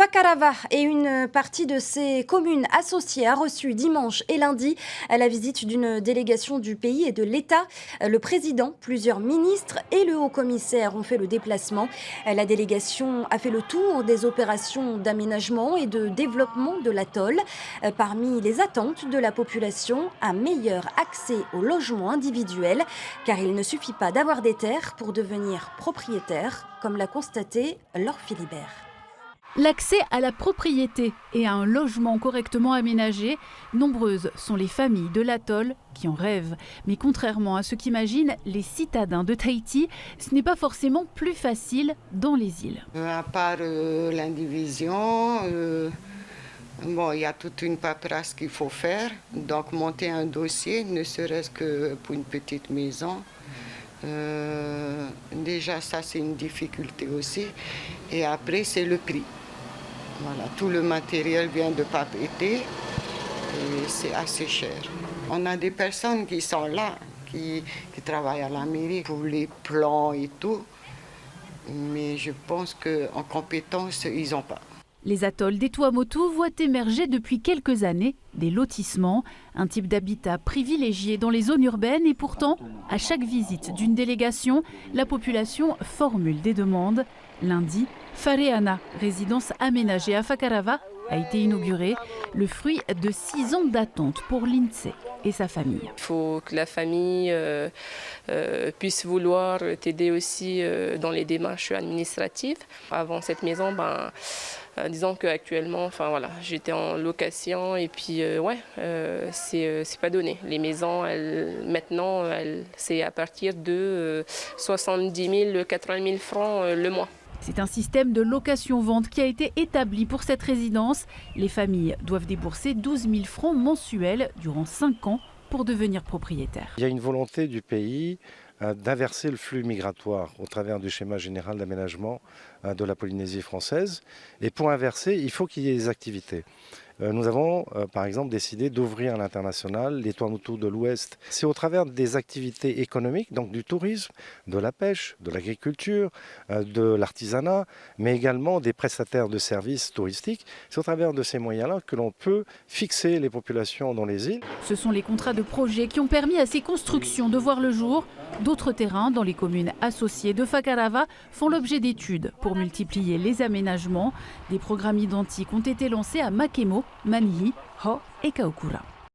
Fakarava et une partie de ses communes associées a reçu dimanche et lundi la visite d'une délégation du pays et de l'État. Le président, plusieurs ministres et le haut-commissaire ont fait le déplacement. La délégation a fait le tour des opérations d'aménagement et de développement de l'atoll. Parmi les attentes de la population, un meilleur accès au logement individuel, car il ne suffit pas d'avoir des terres pour devenir propriétaire, comme l'a constaté Laure Philibert. L'accès à la propriété et à un logement correctement aménagé, nombreuses sont les familles de l'atoll qui en rêvent. Mais contrairement à ce qu'imaginent les citadins de Tahiti, ce n'est pas forcément plus facile dans les îles. À part l'indivision, il y a toute une paperasse qu'il faut faire. Donc monter un dossier, ne serait-ce que pour une petite maison. Déjà ça c'est une difficulté aussi. Et après c'est le prix. Voilà, tout le matériel vient de Papeete et c'est assez cher. On a des personnes qui sont là, qui travaillent à la mairie pour les plans et tout, mais je pense qu'en compétence, ils n'ont pas. Les atolls des Tuamotu voient émerger depuis quelques années des lotissements, un type d'habitat privilégié dans les zones urbaines et pourtant, à chaque visite d'une délégation, la population formule des demandes. Lundi, Fareana, résidence aménagée à Fakarava, a été inaugurée, le fruit de 6 ans d'attente pour Lindsay et sa famille. Il faut que la famille puisse vouloir t'aider aussi dans les démarches administratives. Avant cette maison, disons qu'actuellement, j'étais en location et puis c'est pas donné. Les maisons, maintenant, c'est à partir de 70 000, 80 000 francs le mois. C'est un système de location-vente qui a été établi pour cette résidence. Les familles doivent débourser 12 000 francs mensuels durant 5 ans pour devenir propriétaires. Il y a une volonté du pays d'inverser le flux migratoire au travers du schéma général d'aménagement de la Polynésie française. Et pour inverser, il faut qu'il y ait des activités. Nous avons par exemple décidé d'ouvrir à l'international les Tuamotu de l'Ouest. C'est au travers des activités économiques, donc du tourisme, de la pêche, de l'agriculture, de l'artisanat, mais également des prestataires de services touristiques. C'est au travers de ces moyens-là que l'on peut fixer les populations dans les îles. Ce sont les contrats de projet qui ont permis à ces constructions de voir le jour. D'autres terrains dans les communes associées de Fakarava font l'objet d'études pour multiplier les aménagements. Des programmes identiques ont été lancés à Makemo, Manihi, Ho et Kaukura.